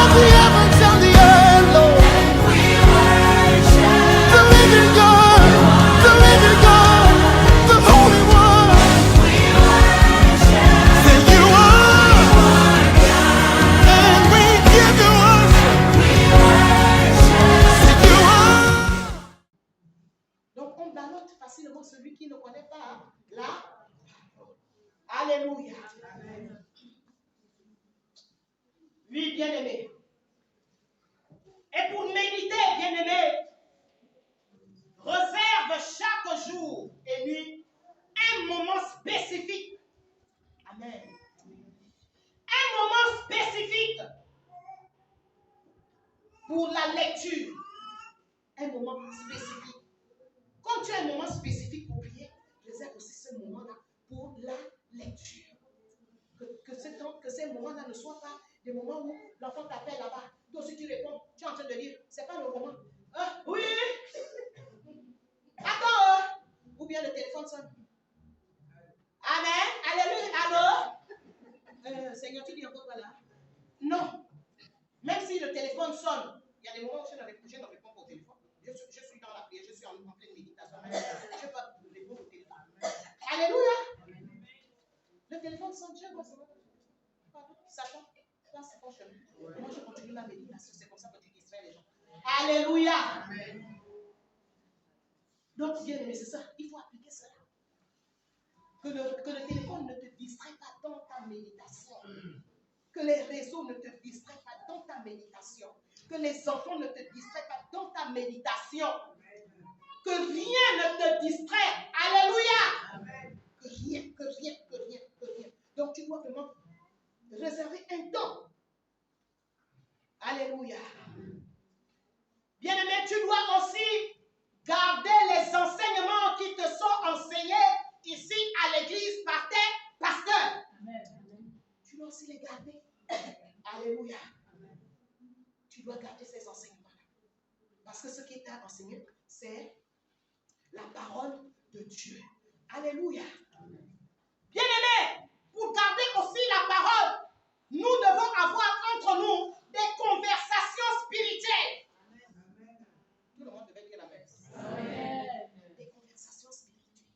of the heavens and the earth, Lord. The living God, the living God, the Holy One. Say you are, and we give you worship. Say you are. Donc on balote facilement celui qui ne connaît pas la. Alléluia. Oui, bien-aimé. Et pour méditer, bien-aimé, réserve chaque jour et nuit un moment spécifique. Amen. Un moment spécifique pour la lecture. Un moment spécifique. Quand tu as un moment spécifique pour prier, réserve aussi ce moment-là pour la lecture. Que ces moments-là ne soient pas des moments où l'enfant t'appelle là-bas. Toi aussi tu réponds, tu es en train de dire, c'est pas le moment. Oui. Attends. Ou bien le téléphone sonne. Amen. Alléluia. Allô. Seigneur, tu dis encore quoi là? Non. Même si le téléphone sonne, il y a des moments où je ne réponds pas au téléphone. Je suis dans la prière, je suis en pleine méditation. Je ne peux pas répondre au téléphone. Alléluia. Le téléphone sonne, je vois ça. Sachant, là c'est ton chemin. Moi je continue ma méditation, c'est comme ça que tu distrais les gens. Alléluia. Donc bien aimé, c'est ça, il faut appliquer cela. Que le téléphone ne te distrait pas dans ta méditation. Que les réseaux ne te distraient pas dans ta méditation. Que les enfants ne te distraient pas dans ta méditation. Que rien ne te distrait. Alléluia. Que rien. Donc tu dois vraiment réserver un temps. Alléluia. Bien-aimé, tu dois aussi garder les enseignements qui te sont enseignés ici à l'église par tes pasteurs. Amen. Tu dois aussi les garder. Alléluia. Tu dois garder ces enseignements-là. Parce que ce qui t'a enseigné, c'est la parole de Dieu. Alléluia. Bien-aimé, pour garder aussi la parole, nous devons avoir entre nous des conversations spirituelles. Amen. Tout le monde devait dire la messe. Amen. Des conversations spirituelles.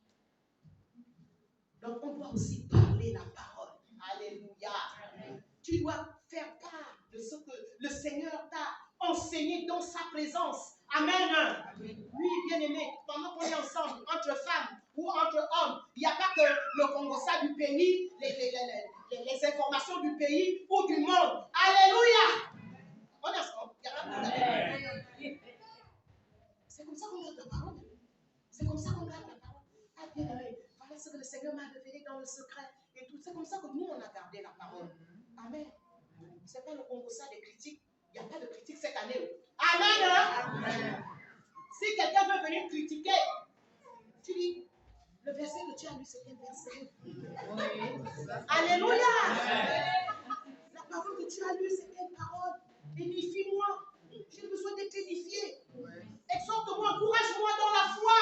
Donc on doit aussi parler la parole. Alléluia. Amen. Tu dois faire part de ce que le Seigneur t'a enseigné dans sa présence. Amen. Amen. Oui, bien-aimé, pendant qu'on est ensemble, entre femmes ou entre hommes, il n'y a pas que le Congossa du pays, les informations du pays ou du monde. Alléluia. On est ensemble. C'est comme ça qu'on garde la parole. C'est comme ça qu'on garde la parole. Ah, bien-aimé, voilà ce que le Seigneur m'a révélé dans le secret. Et tout, c'est comme ça que nous, on a gardé la parole. Amen. C'est pas le Congossa des critiques. Il n'y a pas de critique cette année. Amen. Amen. Si quelqu'un veut venir critiquer, tu dis, le verset que tu as lu, c'est quel verset? Oui. Alléluia. La parole que tu as lue, c'est quelle parole? Édifie-moi. J'ai besoin d'être édifié. Exhorte-moi, encourage-moi dans la foi.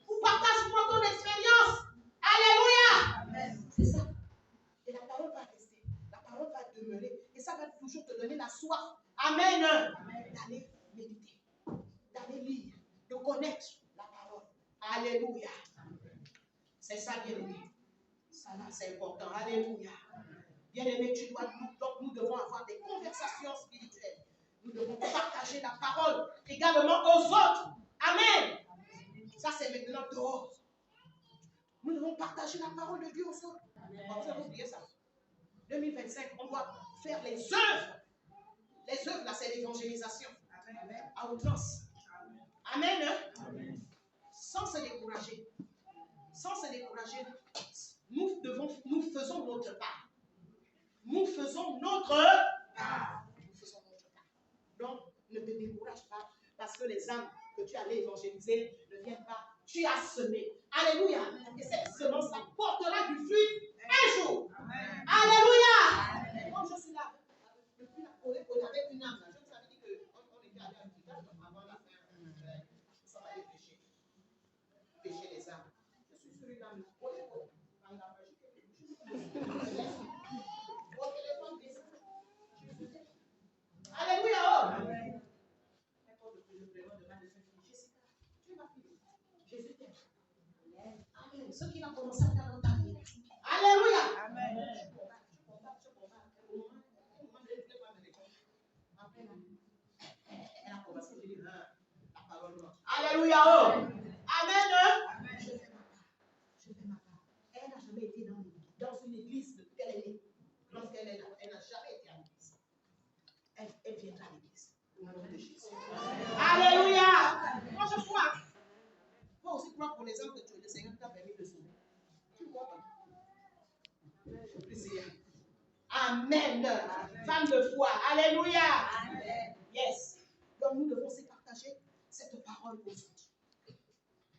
Ou partage-moi ton expérience. Alléluia. Amen. C'est ça. Et la parole va rester. La parole va demeurer. Et ça va toujours te donner la soif. Amen. Amen. D'aller méditer. D'aller lire. De connaître la parole. Alléluia. C'est ça, bien-aimé. Ça là, c'est important. Alléluia. Bien-aimé, donc nous devons avoir des conversations spirituelles. Nous devons partager la parole également aux autres. Amen. Ça, c'est maintenant dehors. Nous devons partager la parole de Dieu aux autres. Vous avez oublié ça. 2025, on doit faire les œuvres. Les œuvres, là, c'est l'évangélisation. Amen. À outrance. Amen. Amen. Sans se décourager. Sans se décourager, nous faisons notre part. Nous faisons notre part. Nous faisons notre part. Donc, ne te décourage pas parce que les âmes que tu allais évangéliser ne viennent pas. Tu as semé. Alléluia. Et cette semence-là portera du fruit un jour. Amen. Alléluia. Comme je suis là, depuis la Corée, on avait une âme. Je vous avais dit qu'on était allé à Afrique avant la fin. Ça va aller pécher. Pécher les âmes. Je suis sur une âme. Au téléphone, Alléluia. Oh. Amen. Je fais ma part. Je fais ma part. Elle n'a jamais été dans une église depuis qu'elle est née. Lorsqu'elle est là, elle n'a jamais été à l'église. Elle viendra à l'église. Au nom de Jésus. Alléluia. Moi, je crois. Moi aussi, crois pour les hommes que le Seigneur t'a permis de sauver. Tu crois pas? Plaisir. Amen. Femme de foi. Alléluia. Amen. Yes. Donc nous devons aussi partager cette parole aux autres.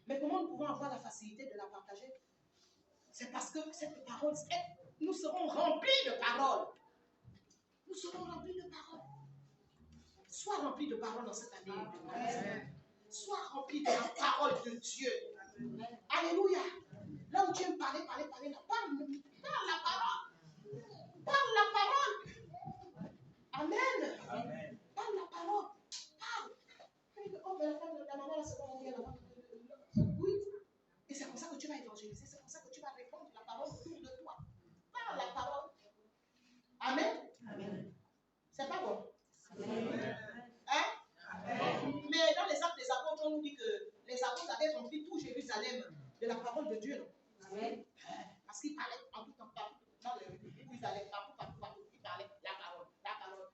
Mais comment nous pouvons avoir la facilité de la partager? C'est parce que cette parole, nous serons remplis de paroles. Nous serons remplis de paroles. Sois rempli de paroles dans cette année. Sois rempli de la parole de Dieu. Alléluia. Là où Dieu me parlait, parle la parole. Parle la parole. Amen. Amen. Parle la parole. Parle. Oh, mais la maman, là, c'est comment on vient là-bas. Oui. Et c'est comme ça que tu vas évangéliser. C'est comme ça que tu vas répondre la parole autour de toi. Parle la parole. Amen. Amen. C'est pas bon. Amen. Hein? Amen. Mais dans les actes des apôtres, on nous dit que les apôtres avaient rempli tout Jérusalem de la parole de Dieu. Amen. Parce qu'ils parlaient en tout temps, partout. Dans le Jérusalem, partout. Ils parlaient la parole.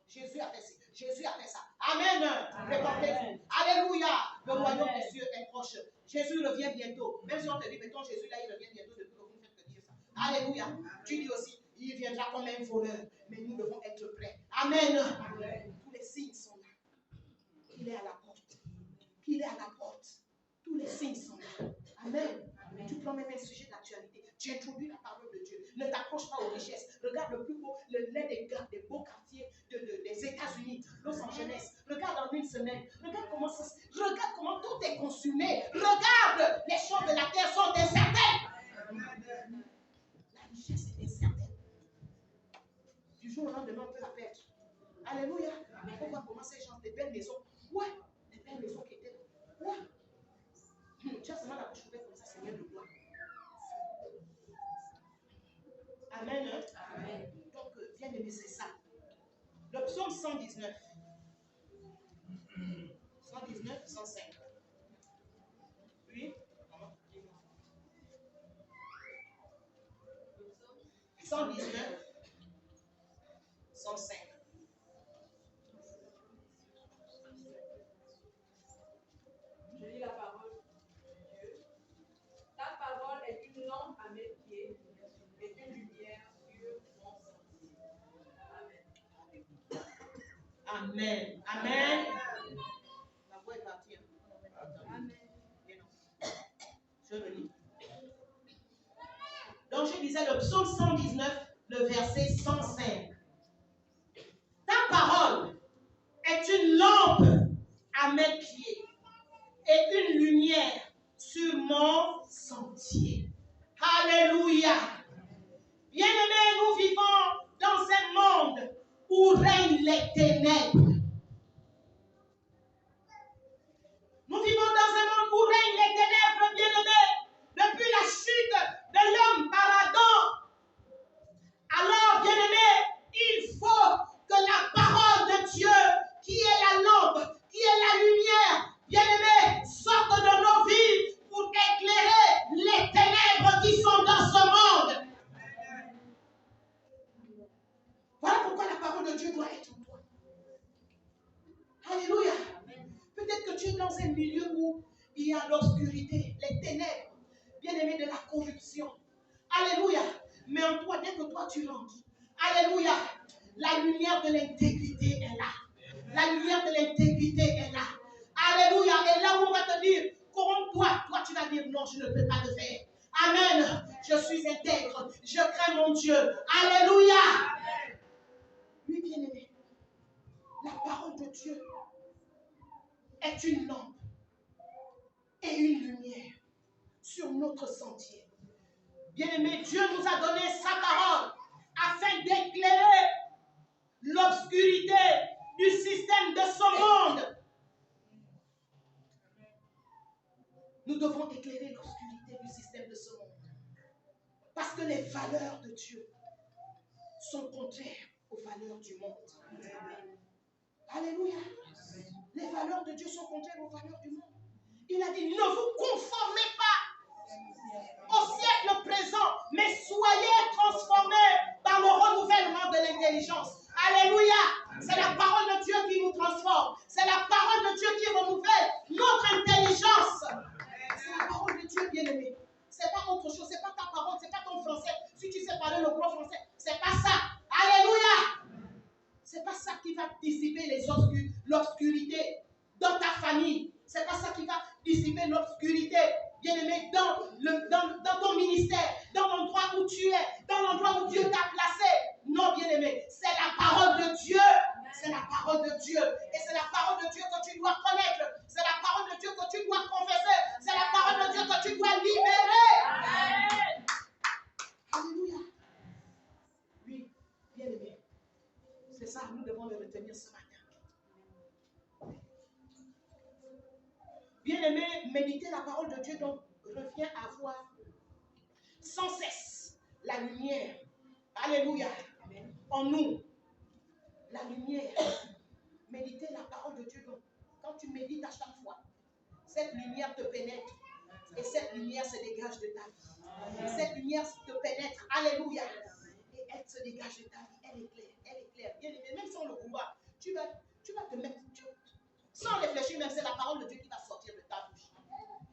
Jésus a fait ça. Jésus a fait ça. Amen. Répondez-vous. Alléluia. Le royaume des cieux est proche. Jésus revient bientôt. Même si on te dit, mettons Jésus là, il revient bientôt depuis que vous ne faites que dire ça. Alléluia. Tu dis aussi, il viendra comme un voleur. Mais nous devons être prêts. Amen. Amen. Tous les signes sont là. Il est à la porte. Il est à la porte. Tous les signes sont là. Amen. Amen. Tu prends même un sujet d'actualité. Tu introduis la parole de Dieu. Ne t'accroche pas aux richesses. Regarde le plus beau, l'un des beaux quartiers des États-Unis, Los Angeles. Regarde en une semaine. Regarde comment tout est consumé. Regarde, les choses de la terre sont incertaines. La richesse est incertaine. Du jour au lendemain, on peut la perdre. Alléluia. On voit comment ces gens, des belles maisons. Ouais, des belles maisons qui étaient. Ouais. Tu as seulement la bouche ouverte comme ça, Seigneur de gloire. Amen. Amen. Donc, viens aimer, c'est ça. Le psaume 119. 119, 105. Oui. 119, 105. Je lis la parole de Dieu. Ta parole est une lampe à mes pieds et une lumière sur mon sentier. Amen. Amen. Amen. La voix est partie. Amen. Je le lis. Donc je disais le psaume 119, le verset 105. Ta parole est une lampe à mes pieds et une lumière sur mon sentier. Alléluia. Bien-aimés, nous vivons dans un monde où règnent les ténèbres. Nous vivons dans un monde où règnent les ténèbres, bien-aimés, depuis la chute de l'homme par Adam. Alors, bien-aimés, il faut que la parole de Dieu, qui est la lampe, qui est la lumière, bien-aimés, sorte de nos vies pour éclairer les ténèbres qui sont dans ce monde. Voilà pourquoi la parole de Dieu doit être en toi. Alléluia. Peut-être que tu es dans un milieu où il y a l'obscurité, les ténèbres, bien-aimés, de la corruption. Alléluia. Mais en toi, dès que toi tu rentres, alléluia, la lumière de l'intégrité est là. La lumière de l'intégrité est là. Alléluia. Et là où on va te dire, corromps-toi, toi tu vas dire non, je ne peux pas le faire. Amen. Je suis intègre. Je crains mon Dieu. Alléluia. Oui, bien-aimé, la parole de Dieu est une lampe et une lumière sur notre sentier. Bien-aimé, Dieu nous a donné sa parole afin d'éclairer l'obscurité du système de ce monde. Nous devons éclairer l'obscurité du système de ce monde. Parce que les valeurs de Dieu sont contraires aux valeurs du monde. Alléluia. Les valeurs de Dieu sont contraires aux valeurs du monde. Il a dit, ne vous conformez pas au siècle présent, mais soyez transformés par le renouvellement de l'intelligence. Alléluia. C'est la parole de Dieu qui nous transforme. C'est la parole de Dieu qui renouvelle notre intelligence. C'est la parole de Dieu, bien-aimé. C'est pas autre chose. C'est pas ta parole. C'est pas ton français. Si tu sais parler le gros français, c'est pas ça. Alléluia. C'est pas ça qui va dissiper l'obscurité dans ta famille. C'est pas ça qui va dissiper l'obscurité, bien-aimé, dans ton ministère, dans l'endroit où tu es, dans l'endroit où Dieu t'a placé. Non, bien-aimé, c'est la parole de Dieu. C'est la parole de Dieu. Et c'est la parole de Dieu que tu dois connaître. C'est la parole de Dieu que tu dois confesser. C'est la parole de Dieu que tu dois libérer. Amen. Alléluia. Oui, bien-aimé. C'est ça, nous devons le retenir ce matin. Bien-aimé, méditer la parole de Dieu donc revient à voir sans cesse la lumière. Alléluia. Amen. En nous. La lumière. Méditer la parole de Dieu donc. Quand tu médites à chaque fois, cette lumière te pénètre. Et cette lumière se dégage de ta vie. Amen. Cette lumière te pénètre. Alléluia. Et elle se dégage de ta vie. Elle est claire. Elle est claire. Bien-aimé, même sans le combat, tu vas te mettre. Sans réfléchir, même c'est la parole de Dieu qui va sortir de ta bouche.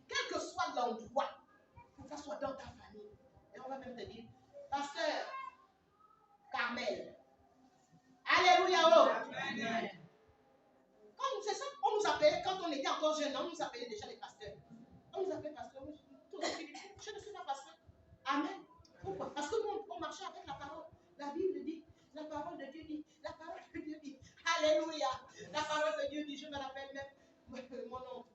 Quel que soit l'endroit, que ce soit dans ta famille. Et on va même te dire, Pasteur Carmel. Alléluia. Oh. Amen. C'est ça, on nous appelait, quand on était encore jeunes, on nous appelait déjà les pasteurs. On nous appelait pasteurs. Je ne suis pas pasteur. Amen. Pourquoi? Parce que nous, on marchait avec la parole. La Bible dit, la parole de Dieu dit, la parole de Dieu dit. Alléluia. La parole de Dieu dit, je me rappelle même mon nom.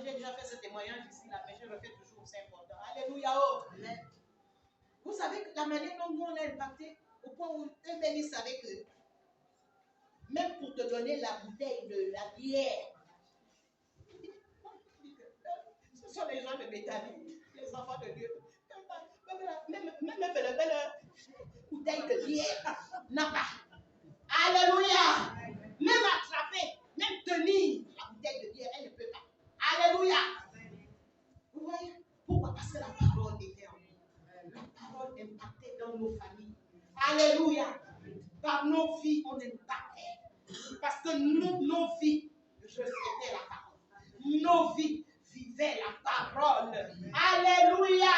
J'ai déjà fait ce témoignage ici, là, mais je le fais toujours, c'est important. Alléluia. Oh. Vous savez la manière dont nous on a impacté, au point où un béni savait que même pour te donner la bouteille de la bière, ce sont les gens de Béthanie, les enfants de Dieu. Même la belle bouteille de bière n'a pas. Alléluia. Même attraper, même tenir la bouteille de bière, elle ne peut pas. Alléluia. Vous voyez? Pourquoi? Parce que la parole était en nous. La parole impactait dans nos familles. Alléluia. Par nos vies, on impactait. Parce que nos vies reflétaient la parole. Nos vies vivaient la parole. Alléluia.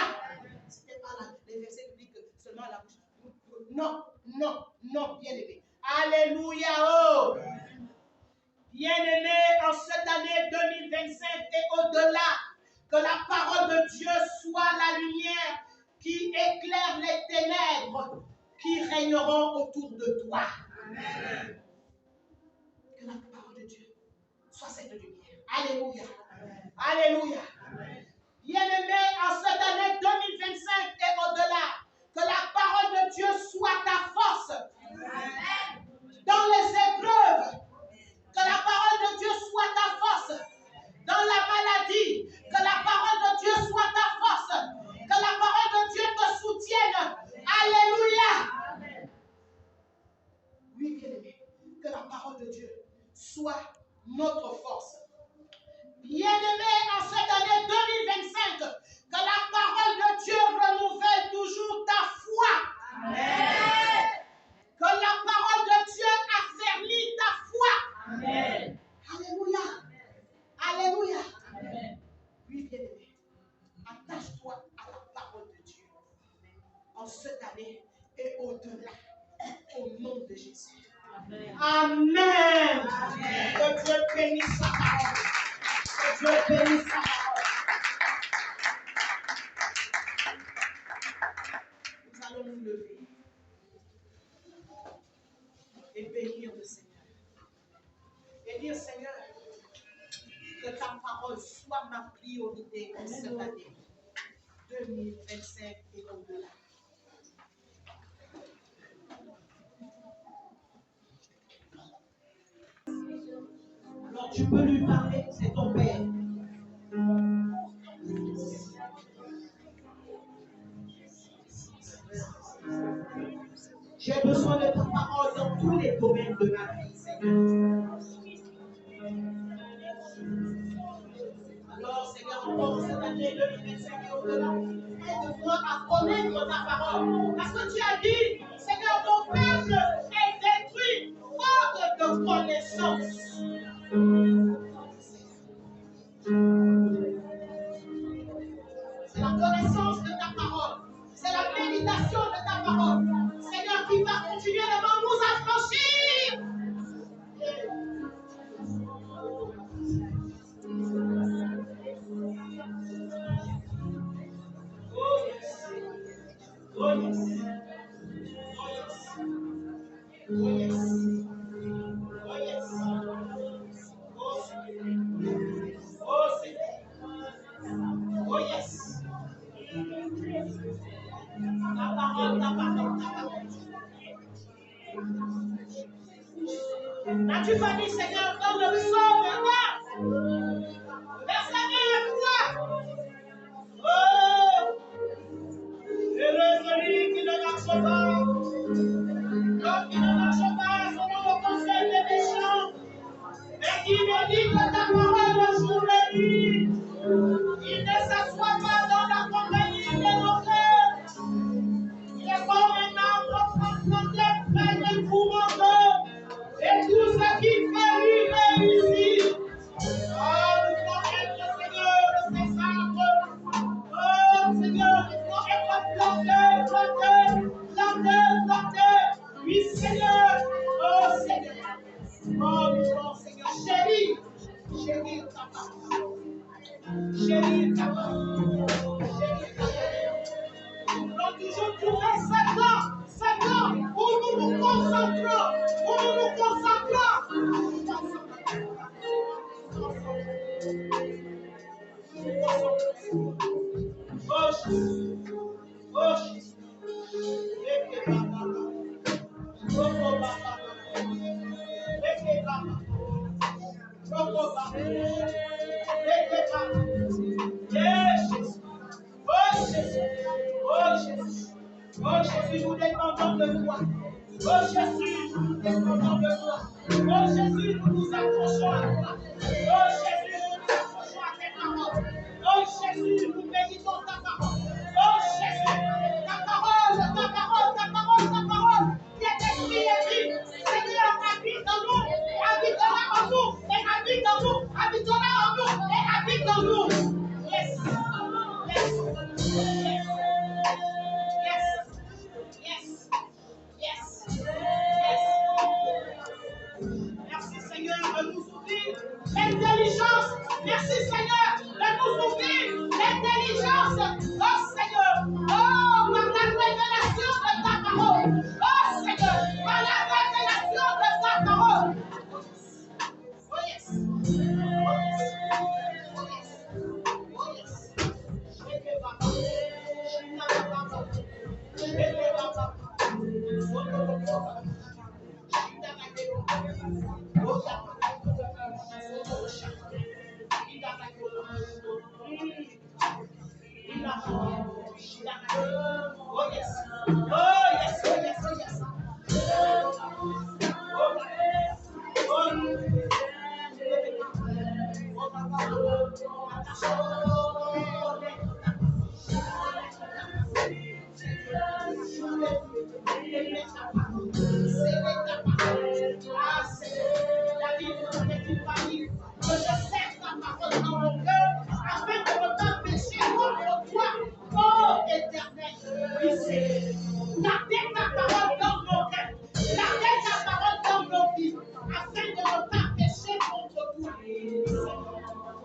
C'était pas les versets bibliques seulement à la bouche. Non, non, non, bien-aimé. Alléluia. Oh. Bien-aimé, en cette année 2025 et au-delà, que la parole de Dieu soit la lumière qui éclaire les ténèbres qui régneront autour de toi. Amen. Que la parole de Dieu soit cette lumière. Alléluia. Amen. Alléluia. Amen. Bien-aimé, en cette année 2025 et au-delà, que la parole de Dieu soit ta force. Amen. Dans les épreuves. Que la parole de Dieu soit ta force. Dans la maladie, que la parole de Dieu soit ta force. Que la parole de Dieu te soutienne. Alléluia. Amen. Oui, bien-aimé, que la parole de Dieu soit notre force. Bien-aimé, en cette année 2025, que la parole de Dieu renouvelle toujours ta foi. Amen. Que la parole de Dieu affermit ta foi. Amen. Alléluia. Alléluia. Amen. Oui, bien-aimé, attache-toi à la parole de Dieu en cette année et au-delà, au nom de Jésus. Amen. Amen. Amen. Que Dieu bénisse sa parole. Que Dieu bénisse sa parole. Nous allons nous lever et bénir le Seigneur. Et dire, Seigneur, que ta parole soit ma priorité en cette année 2025 et au-delà. Alors tu peux lui parler, c'est ton Père. J'ai besoin de ta parole dans tous les domaines de ma vie, Seigneur. que tu as dit, Seigneur, mon peuple est détruit faute de connaissance. C'est la connaissance de ta parole. C'est la méditation de ta parole. Seigneur, qui va continuer de nous affranchir. Oh yes. Oh yes. Oh yes. Oh yes. Oh Seigneur. Oh Seigneur. Oh yes. Ta parole, ta parole, ta parole. N'as-tu pas dit, Seigneur, dans le psaume 1, verset 1 à 3? Oh, heureux celui qui ne marche pas, l'homme qui ne marche pas selon le conseil des méchants, mais qui médite ta parole le jour et nuit. Il ne s'assoit pas dans la compagnie des moqueurs. Il est comme un arbre transplanté près des courants d'eau. Et tout ce qui fait lui réussir. Oh, nous voulons être, Seigneur, de ces arbres. Oh, Seigneur, nous voulons être plantés. Oui, Seigneur. Oh, Seigneur. Oh, nous voulons, Seigneur, chérir ta parole. Chérir ta parole. Chérir ta parole. Nous voulons toujours trouver ce temps où nous nous concentrons. Oh, Jésus. Oh, Jésus. Oh Jésus, nous dépendons de toi. Oh Jésus, nous dépendons de toi. Oh Jésus, nous nous accrochons à toi. Oh Jésus, nous nous accrochons à tes paroles. Oh Jésus, nous méditons ta parole. Oh Jésus, ta parole, qui est esprit et vie. Seigneur, habite en nous, habitera en nous, et habite en nous, habitera en nous, et habite en nous. Yes. Merci Seigneur de nous ouvrir l'intelligence. Merci Seigneur de nous ouvrir l'intelligence. Oh Seigneur, oh par la révélation de ta parole. Oh Seigneur, par la révélation de ta parole. Oh yes. Oh yes. Oh yes. Oh yes. Oh yes. Oh yes. Oh yes. Oh yes. Que je sers ta parole dans mon cœur afin de ne pas pécher contre toi, oh Éternel. Oui, c'est garder ta parole dans nos cœurs, garder ta parole dans nos vies afin de ne pas pécher contre toi.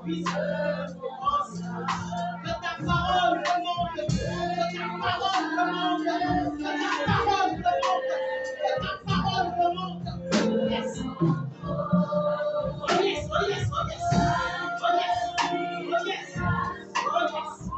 Oui, Seigneur, que ta parole remonte, que ta parole remonte, que ta parole remonte, que ta parole remonte. Yes. Oh yes, oh yes, oh yes, oh yes, oh yes, oh yes,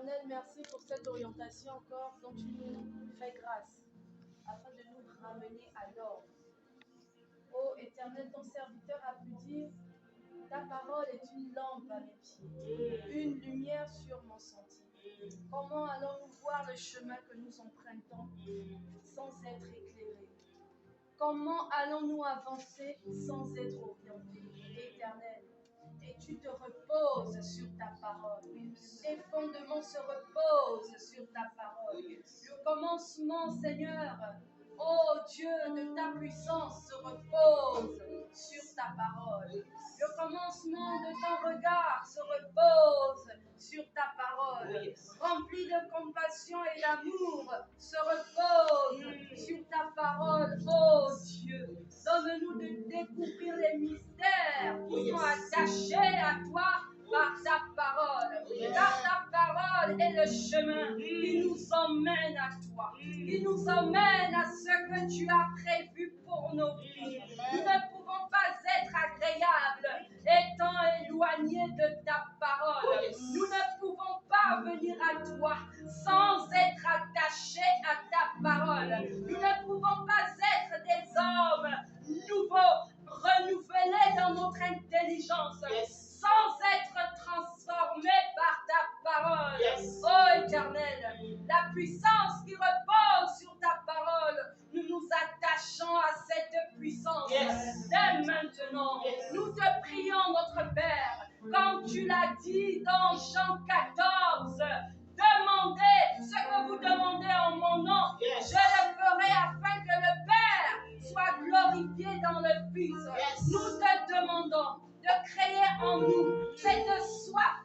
Éternel, merci pour cette orientation encore dont tu nous fais grâce, afin de nous ramener à l'ordre. Ô Éternel, ton serviteur a pu dire, ta parole est une lampe à mes pieds, une lumière sur mon sentier. Comment allons-nous voir le chemin que nous empruntons sans être éclairés? Comment allons-nous avancer sans être orientés? Éternel, et tu te reposes sur ta parole. Tes fondements se reposent sur ta parole. Le commencement, Seigneur, ô Dieu, de ta puissance se repose sur ta parole. Le commencement de ton regard se repose sur ta parole. Rempli de compassion et d'amour se repose sur ta parole, ô Dieu. Donne-nous de découvrir les mystères qui sont attachés à toi par ta parole. Car ta parole est le chemin qui nous emmène à toi, qui nous emmène à ce que tu as prévu pour nos vies. Nous ne pouvons pas être agréables étant éloignés de ta parole. Nous ne pouvons pas venir à toi sans être attachés à ta parole. Nous ne pouvons pas être des hommes nouveaux, renouvelés dans notre intelligence, sans être transformés par ta parole. Ô Éternel, la puissance qui repose sur ta parole, nous nous attachons à cette puissance. Dès maintenant, nous te prions, notre Père, comme tu l'as dit dans Jean 14, demandez ce que vous demandez en mon nom. Je le ferai afin que le Père soit glorifié dans le Fils. Nous te demandons de créer en nous cette soif,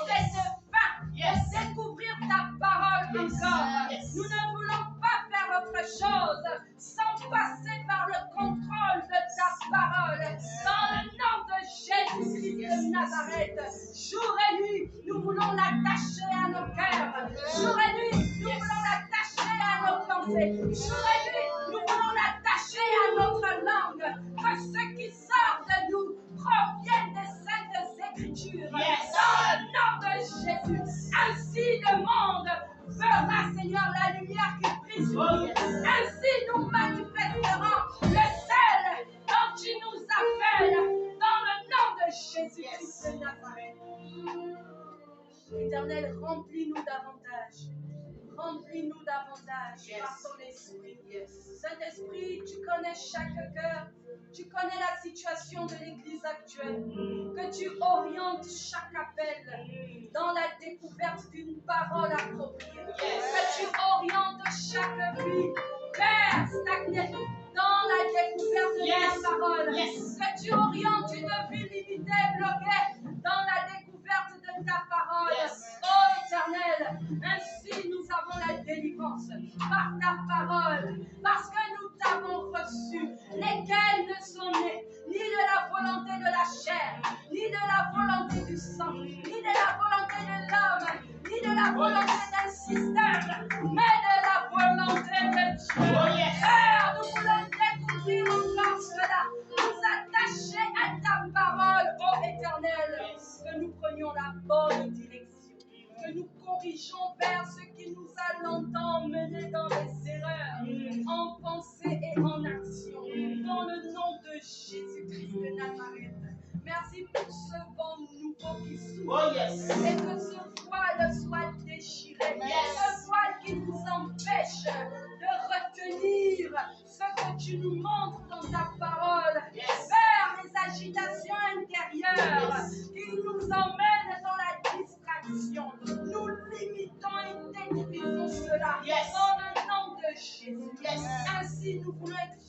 cette faim, de découvrir ta parole encore. Nous ne voulons pas faire autre chose sans passer par le contrôle de ta parole. Dans le nom de Jésus-Christ de Nazareth, jour et nuit, nous voulons l'attacher à nos cœurs. Jour et nuit, nous voulons l'attacher à nos pensées. Jour et nuit, nous voulons l'attacher à notre langue. Que ce qui sort de nous provienne des saintes écritures. Dans le nom de Jésus, ainsi le monde verra, Seigneur, la lumière qui brille sur nous. Ainsi nous manifesterons le sel dont tu nous appelles. Dans le nom de Jésus-Christ de Nazareth. Éternel, remplis-nous davantage. Remplis-nous davantage par ton esprit. Saint-Esprit, tu connais chaque cœur. Tu connais la situation de l'Église actuelle. Que tu orientes chaque appel dans la découverte d'une parole appropriée. Que tu orientes chaque vie vers stagnée dans la découverte de ta parole. Que tu orientes une vie limitée, bloquée dans la découverte de ta parole. Ô Éternel, ainsi nous avons la délivrance par ta parole, parce que nous t'avons reçu, lesquels ne sont nés ni de la volonté de la chair, ni de la volonté du sang, ni de la volonté de l'homme, ni de la volonté d'un système, mais de la volonté de Dieu. Père, nous voulons découvrir encore cela, nous attacher à ta parole, ô Éternel, que nous prenions la bonne direction, que nous corrigeons vers ce qui nous a longtemps menés dans les erreurs, en pensée et en action, dans le nom de Jésus-Christ de Nazareth. Merci pour ce vent nouveau qui souffle et que ce voile soit déchiré, ce voile qui nous empêche de retenir ce que tu nous montres dans ta parole, vers les agitations intérieures qui nous emmènent dans la distraction. Nous limitons et détruisons cela dans le nom de Jésus. Ainsi, nous voulons être